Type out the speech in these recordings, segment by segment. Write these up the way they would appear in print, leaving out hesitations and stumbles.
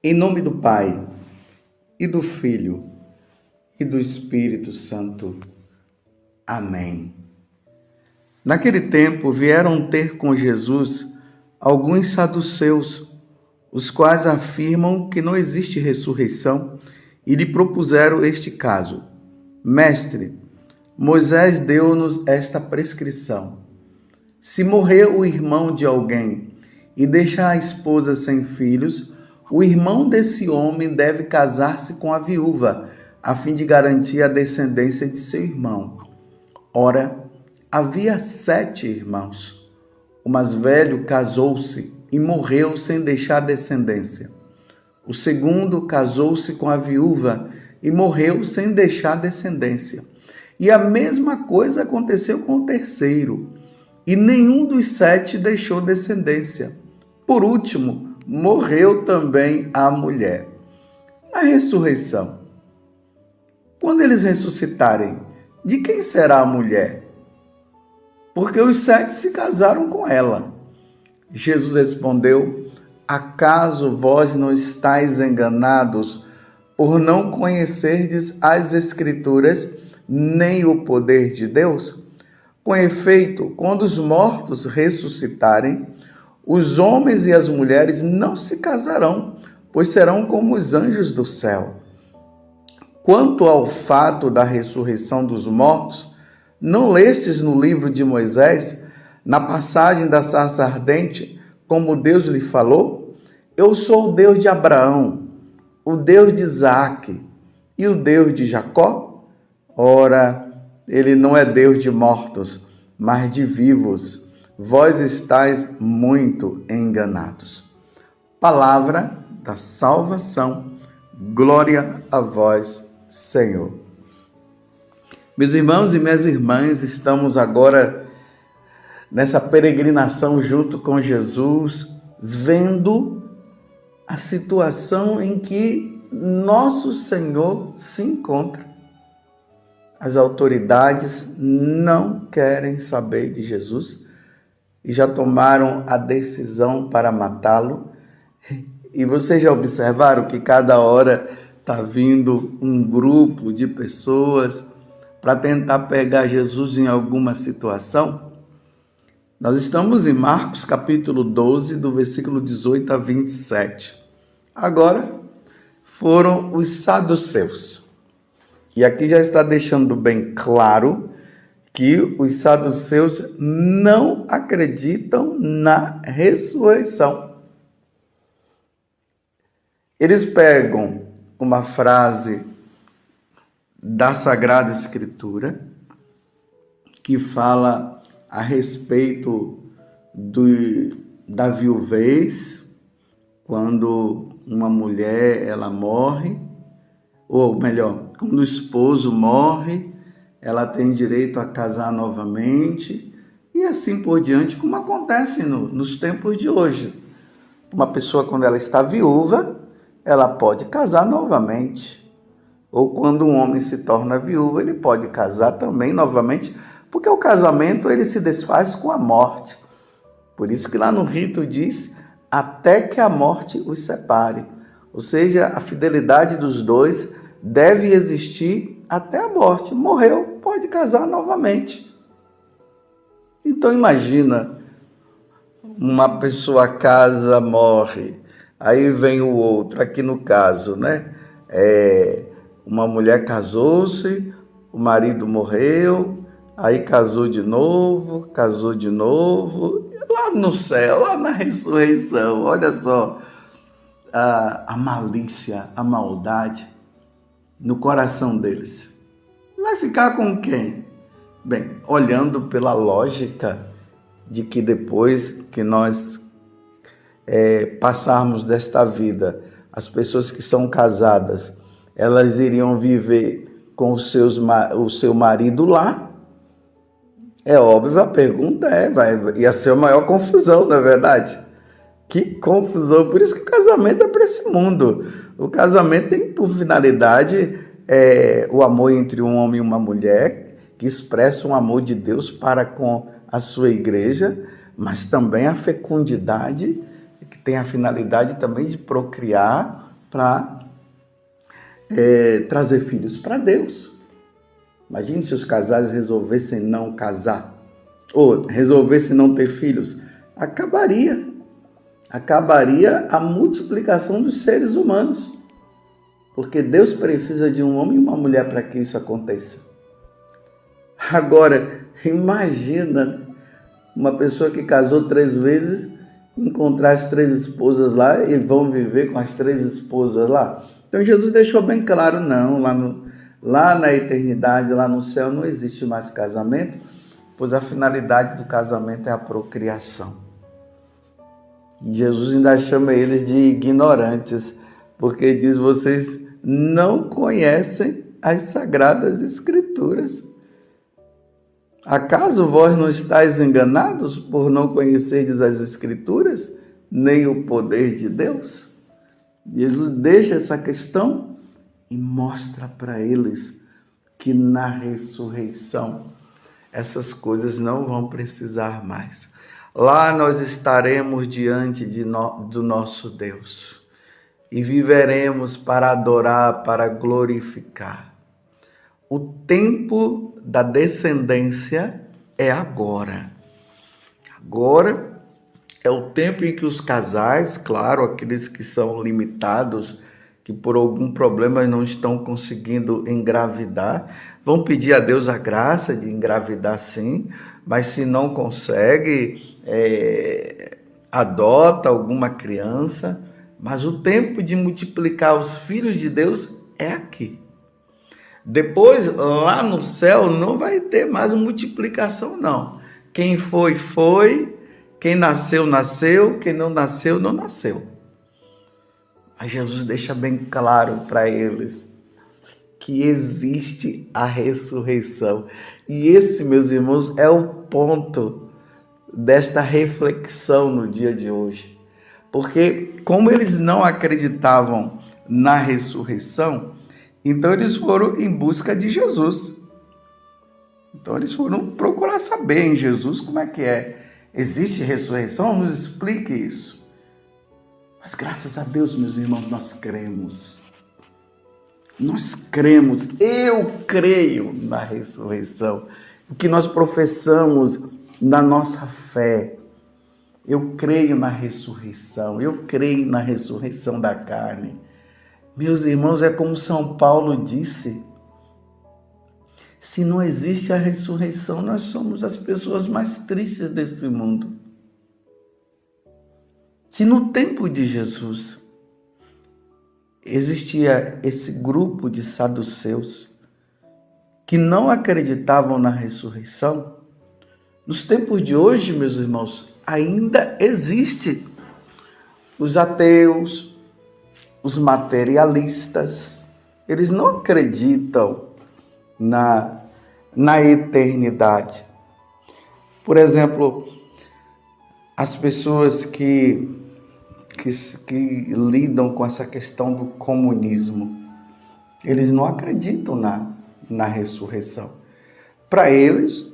Em nome do Pai, e do Filho, e do Espírito Santo. Amém. Naquele tempo vieram ter com Jesus alguns saduceus, os quais afirmam que não existe ressurreição, e lhe propuseram este caso: Mestre, Moisés deu-nos esta prescrição: se morrer o irmão de alguém e deixar a esposa sem filhos, o irmão desse homem deve casar-se com a viúva, a fim de garantir a descendência de seu irmão. Ora, havia 7 irmãos. O mais velho casou-se e morreu sem deixar descendência. O segundo casou-se com a viúva e morreu sem deixar descendência. E a mesma coisa aconteceu com o terceiro. E nenhum dos 7 deixou descendência. Por último, morreu também a mulher. Na ressurreição, quando eles ressuscitarem, de quem será a mulher? Porque os 7 se casaram com ela. Jesus respondeu: acaso vós não estáis enganados por não conhecerdes as Escrituras nem o poder de Deus? Com efeito, quando os mortos ressuscitarem, os homens e as mulheres não se casarão, pois serão como os anjos do céu. Quanto ao fato da ressurreição dos mortos, não lestes no livro de Moisés, na passagem da sarça ardente, como Deus lhe falou? Eu sou o Deus de Abraão, o Deus de Isaque e o Deus de Jacó? Ora, ele não é Deus de mortos, mas de vivos. Vós estáis muito enganados. Palavra da salvação. Glória a vós, Senhor. Meus irmãos e minhas irmãs, estamos agora nessa peregrinação junto com Jesus, vendo a situação em que nosso Senhor se encontra. As autoridades não querem saber de Jesus e já tomaram a decisão para matá-lo. E vocês já observaram que cada hora está vindo um grupo de pessoas para tentar pegar Jesus em alguma situação? Nós estamos em Marcos capítulo 12, do versículo 18 a 27. Agora foram os saduceus. E aqui já está deixando bem claro que os saduceus não acreditam na ressurreição. Eles pegam uma frase da Sagrada Escritura que fala a respeito da viuvez, quando uma mulher ela morre, ou melhor, quando o esposo morre, ela tem direito a casar novamente, e assim por diante, como acontece nos tempos de hoje. Uma pessoa, quando ela está viúva, ela pode casar novamente. Ou quando um homem se torna viúvo, ele pode casar também novamente, porque o casamento ele se desfaz com a morte. Por isso que lá no rito diz, até que a morte os separe. Ou seja, a fidelidade dos dois deve existir até a morte. Morreu, pode casar novamente. Então imagina, uma pessoa casa, morre, aí vem o outro, aqui no caso, né? Uma mulher casou-se, o marido morreu, aí casou de novo, lá no céu, lá na ressurreição, olha só, a malícia, a maldade no coração deles. Vai ficar com quem? Bem, olhando pela lógica de que depois que nós passarmos desta vida, as pessoas que são casadas, elas iriam viver com o seu marido lá. É óbvio, a pergunta ia ser a maior confusão, não é verdade? Que confusão, por isso que o casamento é para esse mundo. O casamento tem por finalidade o amor entre um homem e uma mulher, que expressa um amor de Deus para com a sua igreja, mas também a fecundidade, que tem a finalidade também de procriar para trazer filhos para Deus. Imagine se os casais resolvessem não casar, ou resolvessem não ter filhos. Acabaria a multiplicação dos seres humanos. Porque Deus precisa de um homem e uma mulher para que isso aconteça. Agora, imagina uma pessoa que casou 3 vezes, encontrar as 3 esposas lá e vão viver com as 3 esposas lá. Então Jesus deixou bem claro, não, lá na eternidade, lá no céu, não existe mais casamento, pois a finalidade do casamento é a procriação. E Jesus ainda chama eles de ignorantes, porque diz, vocês não conhecem as Sagradas Escrituras. Acaso vós não estáis enganados por não conhecerdes as Escrituras, nem o poder de Deus? Jesus deixa essa questão e mostra para eles que na ressurreição essas coisas não vão precisar mais. Lá nós estaremos diante do nosso Deus e viveremos para adorar, para glorificar. O tempo da descendência é agora. Agora é o tempo em que os casais, claro, aqueles que são limitados, que por algum problema não estão conseguindo engravidar, vão pedir a Deus a graça de engravidar sim, mas se não consegue, adota alguma criança. Mas o tempo de multiplicar os filhos de Deus é aqui. Depois, lá no céu, não vai ter mais multiplicação, não. Quem foi, foi. Quem nasceu, nasceu. Quem não nasceu, não nasceu. Mas Jesus deixa bem claro para eles que existe a ressurreição. E esse, meus irmãos, é o ponto desta reflexão no dia de hoje. Porque como eles não acreditavam na ressurreição, então eles foram em busca de Jesus. Então eles foram procurar saber em Jesus como é que é. Existe ressurreição? Nos explique isso. Mas graças a Deus, meus irmãos, nós cremos. Nós cremos. Eu creio na ressurreição. O que nós professamos na nossa fé. Eu creio na ressurreição, eu creio na ressurreição da carne. Meus irmãos, é como São Paulo disse, se não existe a ressurreição, nós somos as pessoas mais tristes desse mundo. Se no tempo de Jesus existia esse grupo de saduceus que não acreditavam na ressurreição, nos tempos de hoje, meus irmãos, ainda existe os ateus, os materialistas. Eles não acreditam na eternidade. Por exemplo, as pessoas que lidam com essa questão do comunismo, eles não acreditam na ressurreição. Para eles,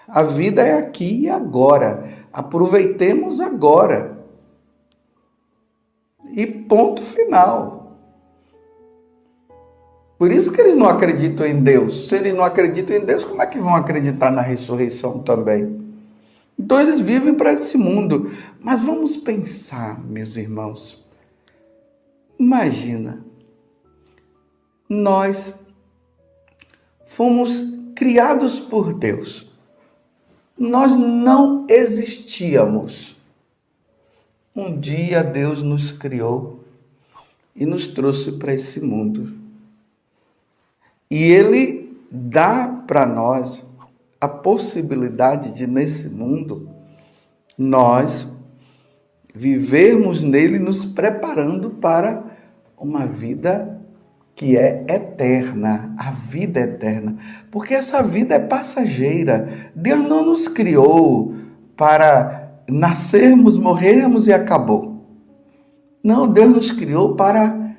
a vida é aqui e agora. Aproveitemos agora. E ponto final. Por isso que eles não acreditam em Deus. Se eles não acreditam em Deus, como é que vão acreditar na ressurreição também? Então eles vivem para esse mundo. Mas vamos pensar, meus irmãos. Imagina. Nós fomos criados por Deus. Nós não existíamos. Um dia Deus nos criou e nos trouxe para esse mundo. E Ele dá para nós a possibilidade de, nesse mundo, nós vivermos nele, nos preparando para uma vida que é eterna, a vida eterna. Porque essa vida é passageira. Deus não nos criou para nascermos, morrermos e acabou. Não, Deus nos criou para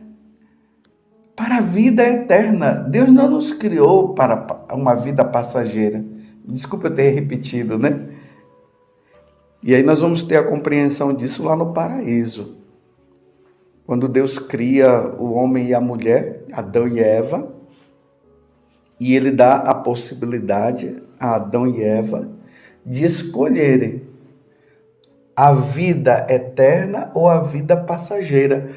a vida eterna. Deus não nos criou para uma vida passageira. Desculpa eu ter repetido, né? E aí nós vamos ter a compreensão disso lá no paraíso. quando Deus cria o homem e a mulher, Adão e Eva, e ele dá a possibilidade a Adão e Eva de escolherem a vida eterna ou a vida passageira.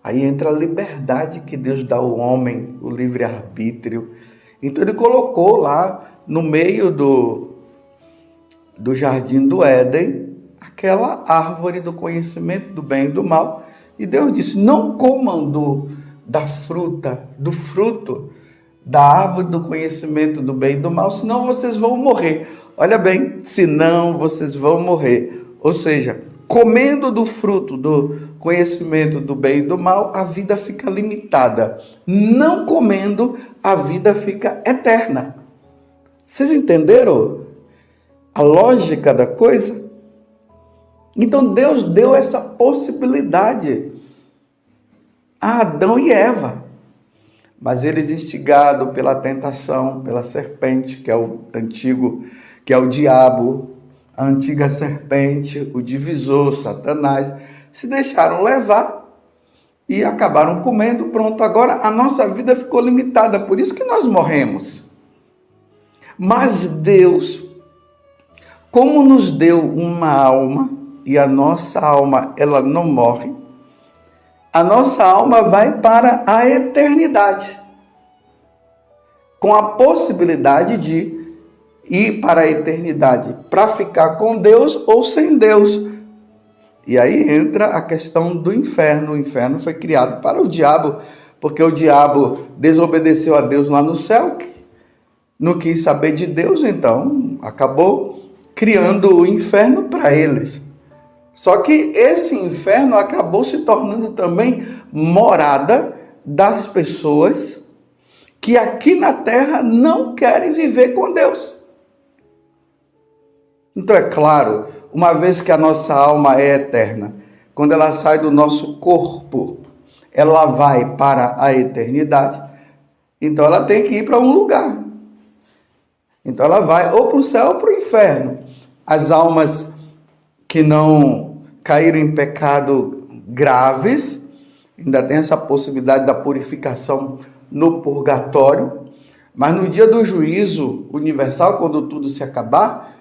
Aí entra a liberdade que Deus dá ao homem, o livre-arbítrio. Então ele colocou lá no meio do jardim do Éden aquela árvore do conhecimento do bem e do mal. E Deus disse: não comam do fruto da árvore do conhecimento do bem e do mal, senão vocês vão morrer. Olha bem, senão vocês vão morrer. Ou seja, comendo do fruto do conhecimento do bem e do mal, a vida fica limitada. Não comendo, a vida fica eterna. Vocês entenderam a lógica da coisa? Então Deus deu essa possibilidade a Adão e Eva. Mas eles, instigados pela tentação, pela serpente, que é o diabo, a antiga serpente, o divisor, Satanás, se deixaram levar e acabaram comendo. Pronto, agora a nossa vida ficou limitada, por isso que nós morremos. Mas Deus, como nos deu uma alma, e a nossa alma ela não morre, a nossa alma vai para a eternidade, com a possibilidade de ir para a eternidade, para ficar com Deus ou sem Deus. E aí entra a questão do inferno. O inferno foi criado para o diabo, porque o diabo desobedeceu a Deus lá no céu, não quis saber de Deus, então acabou criando o inferno para eles. Só que esse inferno acabou se tornando também morada das pessoas que aqui na terra não querem viver com Deus. Então é claro, uma vez que a nossa alma é eterna, quando ela sai do nosso corpo, ela vai para a eternidade, então ela tem que ir para um lugar. Então ela vai ou para o céu ou para o inferno. As almas que não caíram em pecado graves, ainda tem essa possibilidade da purificação no purgatório, mas no dia do juízo universal, quando tudo se acabar,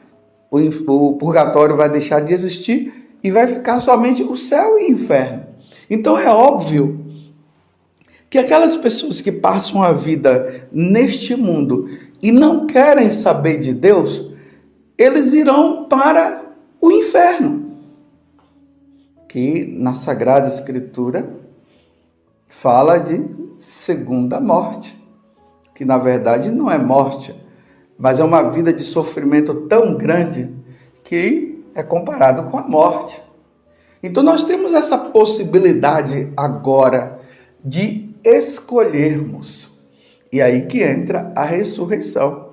o purgatório vai deixar de existir e vai ficar somente o céu e o inferno. Então é óbvio que aquelas pessoas que passam a vida neste mundo e não querem saber de Deus, eles irão para o inferno, que na Sagrada Escritura fala de segunda morte, que na verdade não é morte, mas é uma vida de sofrimento tão grande que é comparado com a morte. Então nós temos essa possibilidade agora de escolhermos. E aí que entra a ressurreição.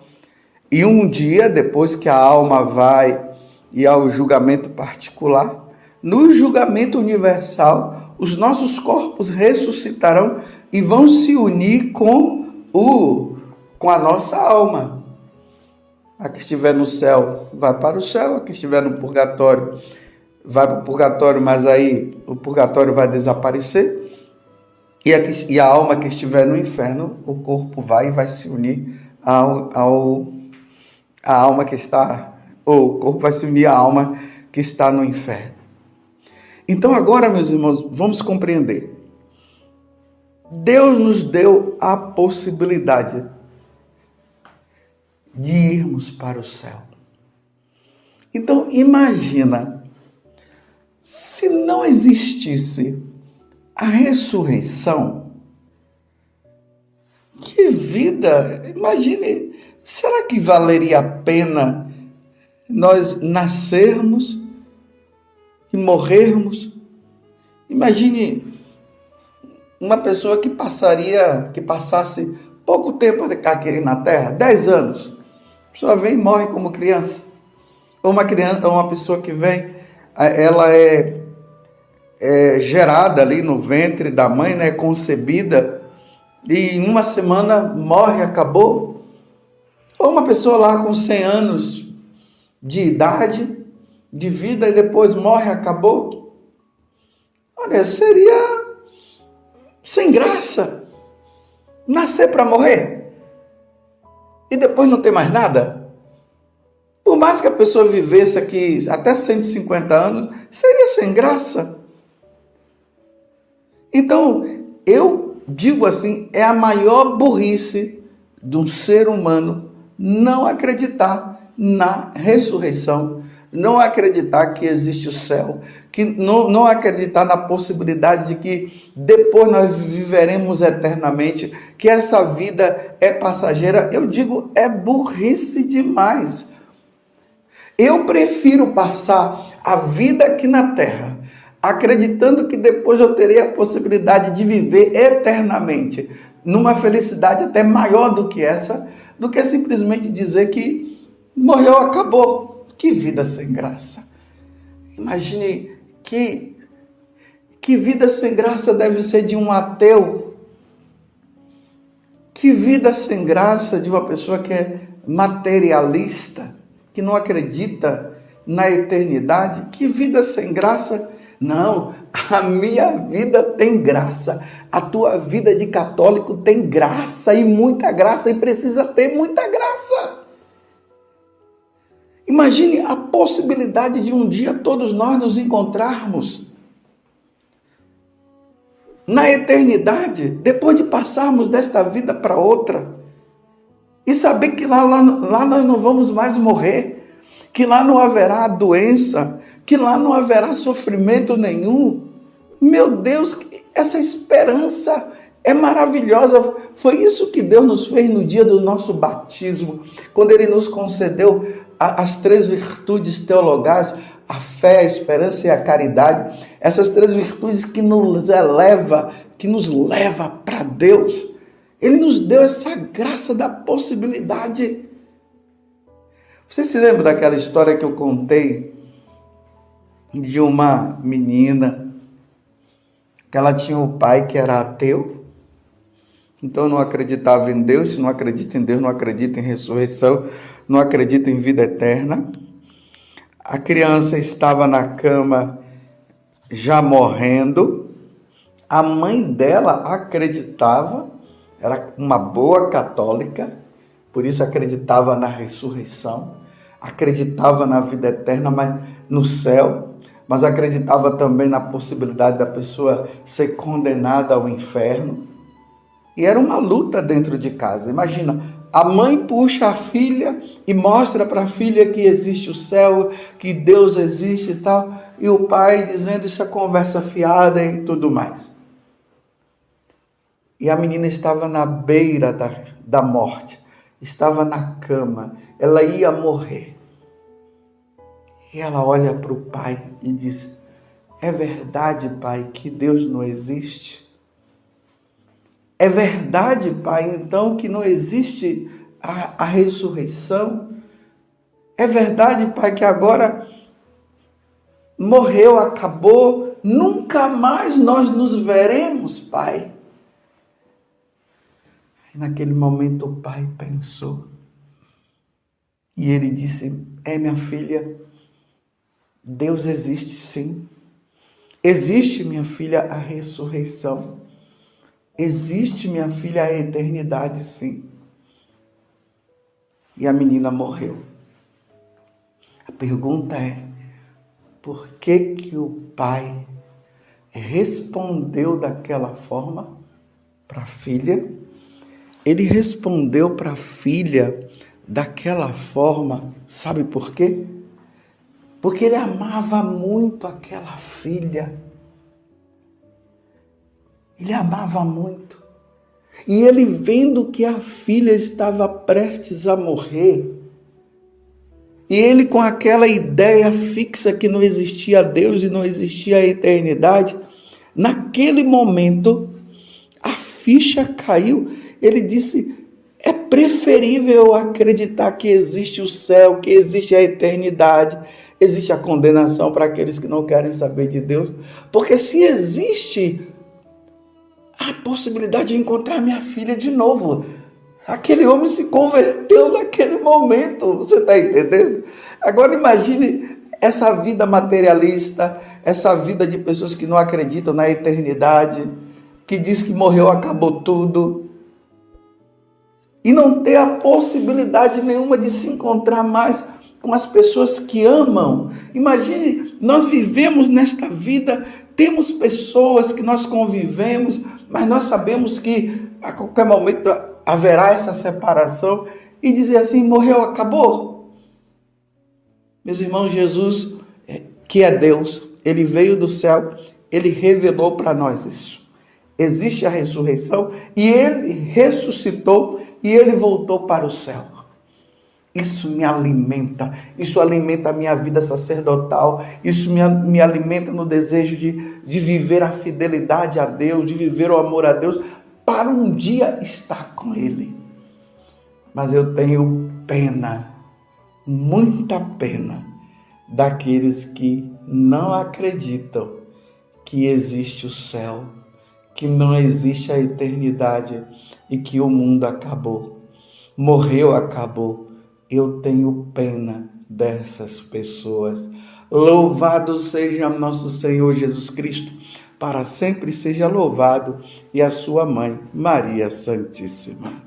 E um dia, depois que a alma vai e ao julgamento particular, no julgamento universal, os nossos corpos ressuscitarão e vão se unir com a nossa alma. A que estiver no céu vai para o céu, a que estiver no purgatório vai para o purgatório, mas aí o purgatório vai desaparecer. E a alma que estiver no inferno, o corpo vai se unir a alma que está, ou o corpo vai se unir à alma que está no inferno. Então agora, meus irmãos, vamos compreender. Deus nos deu a possibilidade de irmos para o céu. Então imagina, se não existisse a ressurreição, que vida, imagine, será que valeria a pena nós nascermos e morrermos? Imagine uma pessoa que passasse pouco tempo aqui na Terra, 10 anos. A pessoa vem e morre como criança. Ou uma pessoa que vem, ela é gerada ali no ventre da mãe, né, concebida, e em uma semana morre, acabou. Ou uma pessoa lá com 100 anos de idade, de vida, e depois morre, acabou. Olha, seria Sem graça. Nascer para morrer. E depois não ter mais nada. Por mais que a pessoa vivesse aqui até 150 anos, seria sem graça. Então, eu digo assim, é a maior burrice de um ser humano não acreditar na ressurreição, não acreditar que existe o céu, que não acreditar na possibilidade de que depois nós viveremos eternamente, que essa vida é passageira. Eu digo, é burrice demais. Eu prefiro passar a vida aqui na terra, acreditando que depois eu terei a possibilidade de viver eternamente, numa felicidade até maior do que essa, do que simplesmente dizer que morreu, acabou. Que vida sem graça. Imagine que vida sem graça deve ser de um ateu. Que vida sem graça de uma pessoa que é materialista, que não acredita na eternidade. Que vida sem graça. Não, a minha vida tem graça. A tua vida de católico tem graça e muita graça, e precisa ter muita graça. Imagine a possibilidade de um dia todos nós nos encontrarmos na eternidade, depois de passarmos desta vida para outra, e saber que lá nós não vamos mais morrer, que lá não haverá doença, que lá não haverá sofrimento nenhum. Meu Deus, essa esperança é maravilhosa. Foi isso que Deus nos fez no dia do nosso batismo, quando Ele nos concedeu as 3 virtudes teologais, a fé, a esperança e a caridade. Essas 3 virtudes que nos leva para Deus. Ele nos deu essa graça da possibilidade. Você se lembra daquela história que eu contei de uma menina que ela tinha um pai que era ateu? Então não acreditava em Deus. Se não acredita em Deus, não acredita em ressurreição, não acredita em vida eterna. A criança estava na cama já morrendo. A mãe dela acreditava, era uma boa católica, por isso acreditava na ressurreição, acreditava na vida eterna, mas no céu, mas acreditava também na possibilidade da pessoa ser condenada ao inferno. E era uma luta dentro de casa. Imagina, a mãe puxa a filha e mostra para a filha que existe o céu, que Deus existe e tal, e o pai dizendo isso é conversa fiada e tudo mais. E a menina estava na beira da morte, estava na cama, ela ia morrer. E ela olha para o pai e diz: é verdade, pai, que Deus não existe? É verdade, pai, então, que não existe a ressurreição? É verdade, pai, que agora morreu, acabou, nunca mais nós nos veremos, pai? E naquele momento o pai pensou. E ele disse: minha filha, Deus existe sim. Existe, minha filha, a ressurreição. Existe, minha filha, a eternidade, sim. E a menina morreu. A pergunta é: por que o pai respondeu daquela forma para a filha? Ele respondeu para a filha daquela forma, sabe por quê? Porque ele amava muito aquela filha. Ele amava muito. E ele, vendo que a filha estava prestes a morrer, e ele com aquela ideia fixa que não existia Deus e não existia a eternidade, naquele momento a ficha caiu. Ele disse: é preferível acreditar que existe o céu, que existe a eternidade, existe a condenação para aqueles que não querem saber de Deus, porque se existe a possibilidade de encontrar minha filha de novo. Aquele homem se converteu naquele momento, você está entendendo? Agora imagine essa vida materialista, essa vida de pessoas que não acreditam na eternidade, que diz que morreu, acabou tudo, e não ter a possibilidade nenhuma de se encontrar mais com as pessoas que amam. Imagine, nós vivemos nesta vida, temos pessoas que nós convivemos, mas nós sabemos que a qualquer momento haverá essa separação e dizer assim, morreu, acabou. Meus irmãos, Jesus, que é Deus, Ele veio do céu, Ele revelou para nós isso. Existe a ressurreição e Ele ressuscitou e Ele voltou para o céu. Isso me alimenta, isso alimenta a minha vida sacerdotal, isso me alimenta no desejo de viver a fidelidade a Deus, de viver o amor a Deus, para um dia estar com Ele. Mas eu tenho pena, muita pena, daqueles que não acreditam que existe o céu, que não existe a eternidade e que o mundo acabou. Morreu, acabou. Eu tenho pena dessas pessoas. Louvado seja nosso Senhor Jesus Cristo, para sempre seja louvado, e a sua mãe, Maria Santíssima.